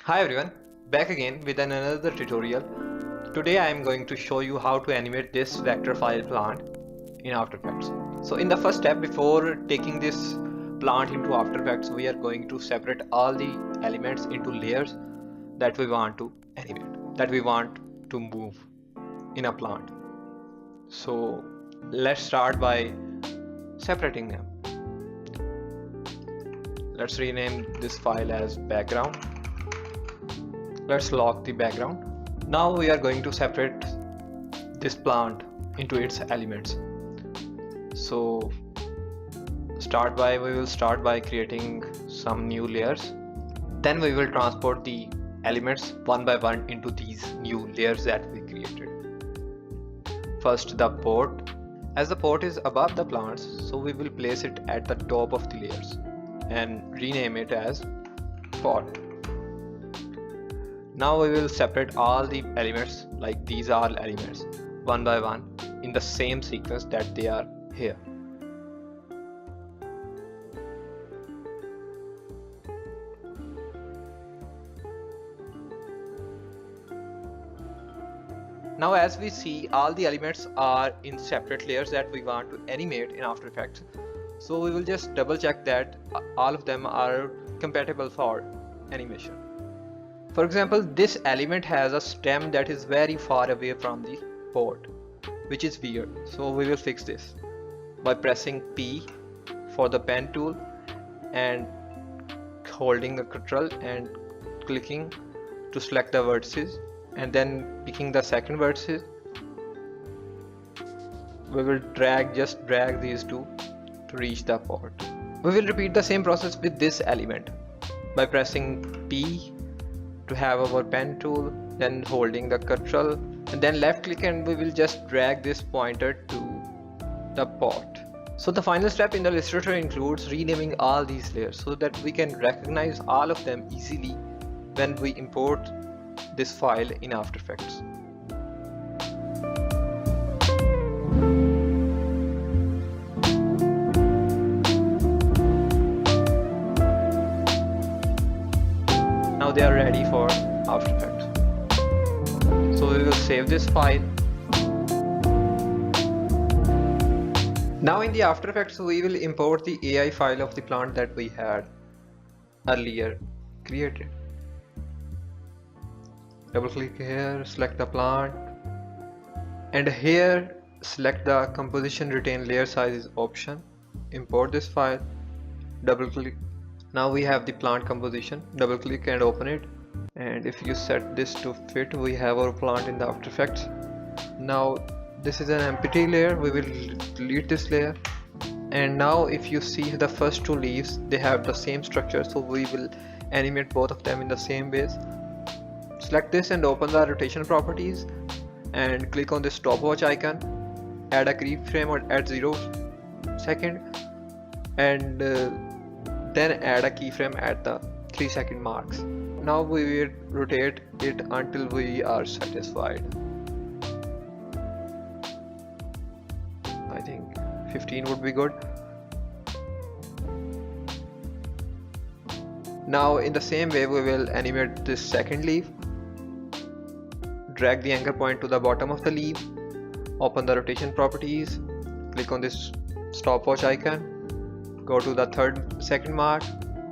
Hi everyone, back again with another tutorial. Today I am going to show you how to animate this vector file plant in After Effects. So in the first step, before taking this plant into After Effects, we are going to separate all the elements into layers that we want to animate, that we want to move in a plant. So let's start by separating them. Let's rename this file as background. Let's lock the background. Now we are going to separate this plant into its elements. So we will start by creating some new layers. Then we will transport the elements one by one into these new layers that we created. First, the port. As the port is above the plants, so we will place it at the top of the layers and rename it as pot. Now we will separate all the elements, like these are elements, one by one in the same sequence that they are here. Now as we see, all the elements are in separate layers that we want to animate in After Effects. So we will just double check that all of them are compatible for animation. For example, this element has a stem that is very far away from the port, which is weird. So we will fix this by pressing P for the pen tool and holding the Ctrl and clicking to select the vertices, and then picking the second vertices. We will just drag these two to reach the port. We will repeat the same process with this element by pressing P to have our pen tool, then holding the Ctrl and then left click, and we will just drag this pointer to the pot. So the final step in the Illustrator includes renaming all these layers so that we can recognize all of them easily when we import this file in After Effects. Now they are ready for After Effects. So we will save this file. Now in the After Effects, we will import the AI file of the plant that we had earlier created. Double click here, select the plant, and here select the composition retain layer sizes option. Import this file, double click. Now we have the plant composition, double click and open it, and if you set this to fit, we have our plant in the After Effects. Now this is an empty layer, we will delete this layer, and now if you see the first two leaves, they have the same structure, so we will animate both of them in the same ways. Select this and open the rotation properties and click on this stopwatch icon, add a keyframe at 0 second, and then add a keyframe at the 3 second marks. Now we will rotate it until we are satisfied. I think 15 would be good. Now in the same way we will animate this second leaf. Drag the anchor point to the bottom of the leaf, open the rotation properties, click on this stopwatch icon, go to the second mark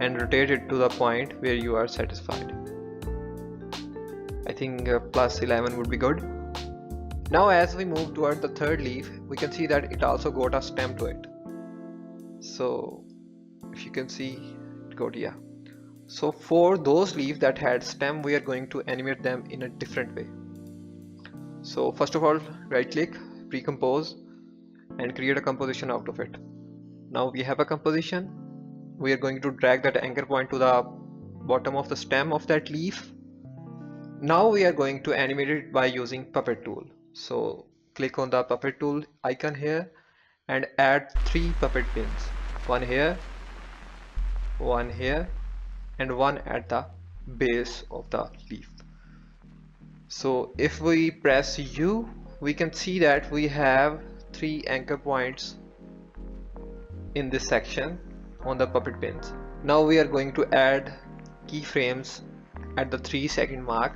and rotate it to the point where you are satisfied. I think plus 11 would be good. Now as we move toward the third leaf, we can see that it also got a stem to it. So if you can see, it got, yeah. So for those leaves that had stem, we are going to animate them in a different way. So first of all, right click, recompose, and create a composition out of it. Now we have a composition. We are going to drag that anchor point to the bottom of the stem of that leaf. Now we are going to animate it by using puppet tool. So click on the puppet tool icon here and add 3 puppet pins, one here, and one at the base of the leaf. So if we press U, we can see that we have 3 anchor points in this section on the puppet pins. Now we are going to add keyframes at the 3-second mark.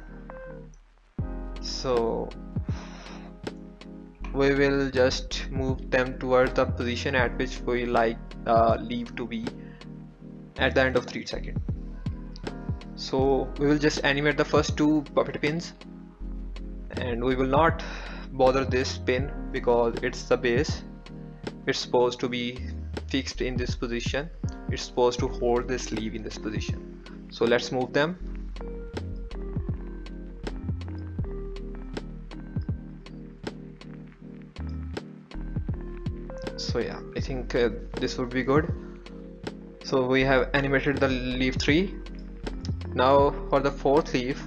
So we will just move them towards the position at which we like leaf to be at the end of 3 seconds. So we will just animate the first 2 puppet pins, and we will not bother this pin because it's the base. It's supposed to be fixed in this position. It's supposed to hold this leaf in this position. So let's move them. So yeah, I think this would be good. So we have animated the leaf 3. Now for the 4th leaf,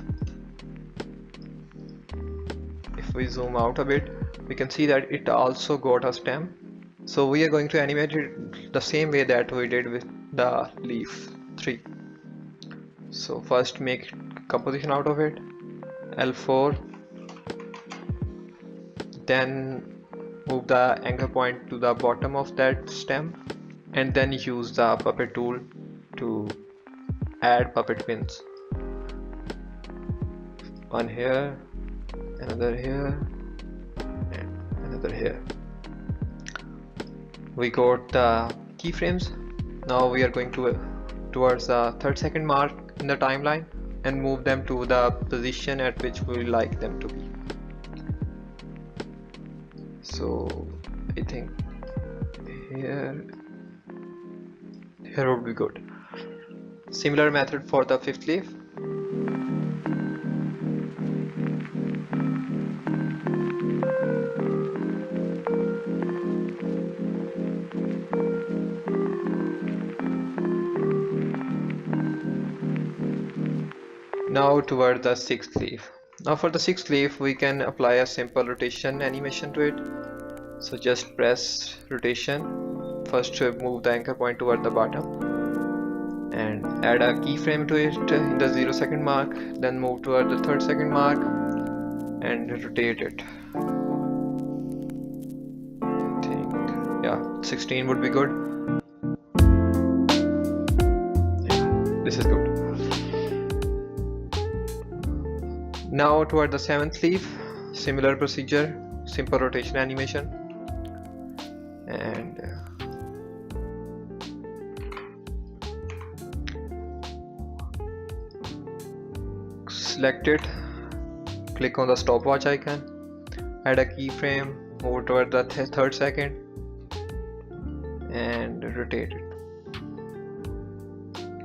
if we zoom out a bit, we can see that it also got a stem. So we are going to animate it the same way that we did with the leaf 3. So first make composition out of it, L4, then move the anchor point to the bottom of that stem, and then use the puppet tool to add puppet pins. One here, another here, and another here. We got the keyframes. Now we are going towards the 3rd-second mark in the timeline and move them to the position at which we like them to be. So I think here would be good. Similar method for the 5th leaf. Now toward the 6th leaf. Now for the 6th leaf we can apply a simple rotation animation to it. So just press rotation. First move the anchor point toward the bottom and add a keyframe to it in the 0-second mark. Then move toward the 3rd-second mark and rotate it. I think, yeah, 16 would be good. Yeah, this is good. Now toward the 7th leaf, similar procedure, simple rotation animation, and select it, click on the stopwatch icon, add a keyframe, move toward the 3rd second and rotate it.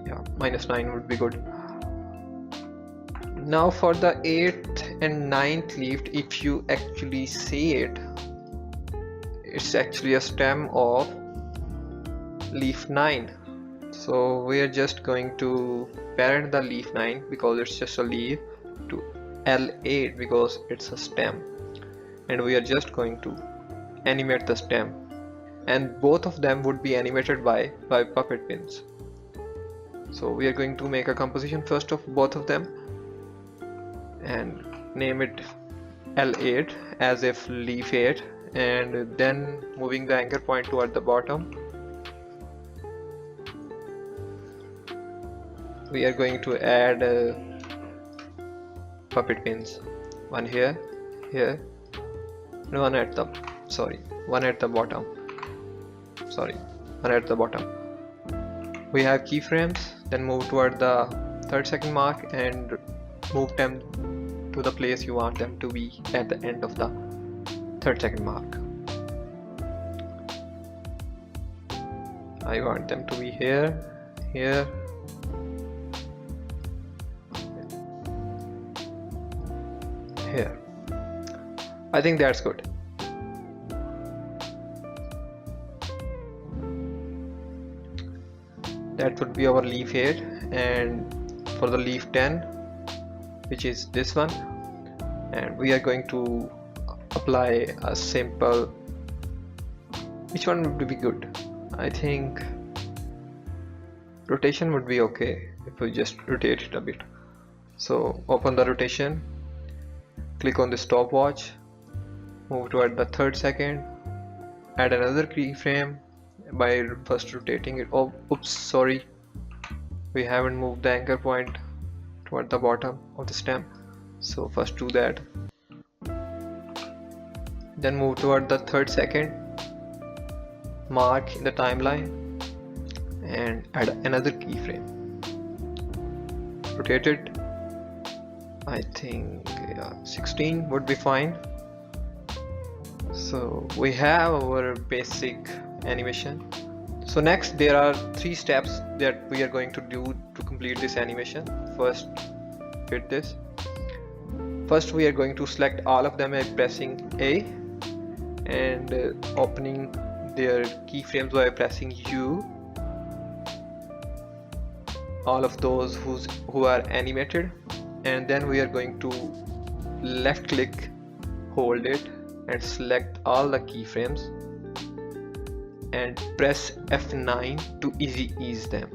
Yeah, -9 would be good. Now for the 8th and 9th leaf, if you actually see it, it's actually a stem of leaf 9. So we are just going to parent the leaf 9 because it's just a leaf to L8 because it's a stem, and we are just going to animate the stem, and both of them would be animated by puppet pins. So we are going to make a composition first of both of them and name it L8 as if leaf 8, and then moving the anchor point toward the bottom, we are going to add puppet pins, one here, here, and one at the bottom. We have keyframes, then move toward the 3rd-second mark and move them to the place you want them to be at the end of the 3rd-second mark. I want them to be here, here, here. I think that's good. That would be our leaf 8, and for the leaf 10, which is this one, and we are going to apply a simple, which one would be good? I think rotation would be okay if we just rotate it a bit. So open the rotation, click on the stopwatch, move toward the 3rd second, add another keyframe by first rotating it. Oh, oops, sorry, we haven't moved the anchor point toward the bottom of the stem. So first do that, then move toward the 32nd mark in the timeline and add another keyframe. Rotate it. I think 16 would be fine. So we have our basic animation. So next there are 3 steps that we are going to do to complete this animation. First, hit this. First we are going to select all of them by pressing A and opening their keyframes by pressing U. All of those who are animated, and then we are going to left click, hold it and select all the keyframes and press F9 to easy ease them.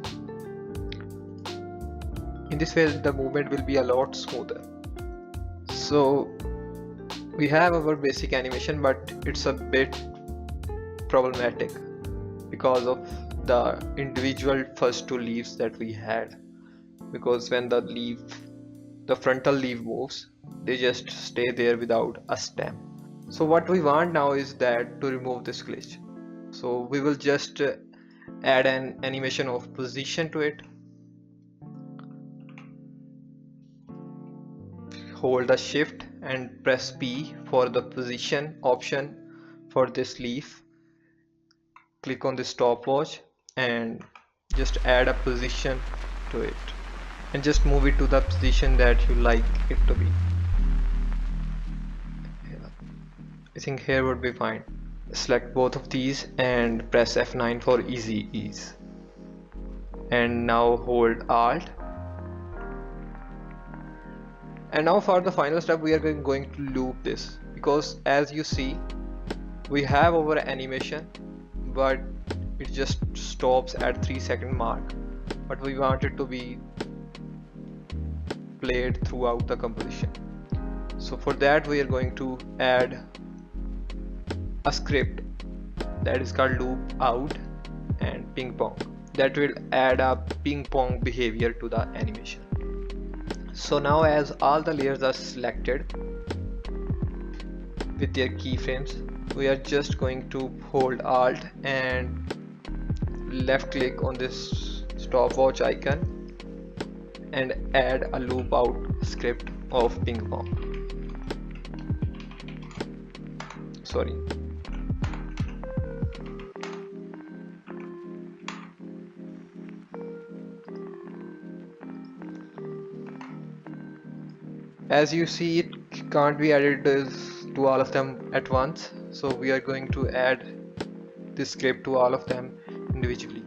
In this way the movement will be a lot smoother. So we have our basic animation, but it's a bit problematic because of the individual first 2 leaves that we had, because when the frontal leaf moves, they just stay there without a stem. So what we want now is that to remove this glitch. So we will just add an animation of position to it. Hold the shift and press P for the position option for this leaf. Click on the stopwatch and just add a position to it and just move it to the position that you like it to be. I think here would be fine. Select both of these and press F9 for easy ease, and now hold Alt. And now for the final step we are going to loop this, because as you see we have our animation but it just stops at 3-second mark, but we want it to be played throughout the composition. So for that we are going to add a script that is called loopout and pingpong, that will add a ping pong behavior to the animation. So now as all the layers are selected with their keyframes, we are just going to hold Alt and left click on this stopwatch icon and add a loop out script of ping pong. Sorry. As you see, it can't be added to all of them at once, so we are going to add this script to all of them individually.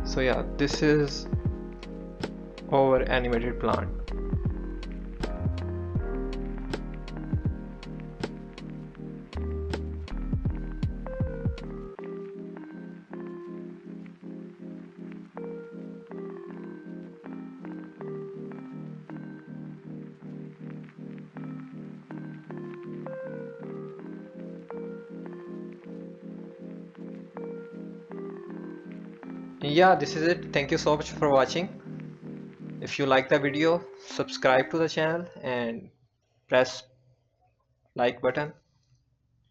So yeah, this is our animated plant. Yeah, this is it. Thank you so much for watching. If you like the video, subscribe to the channel and press like button.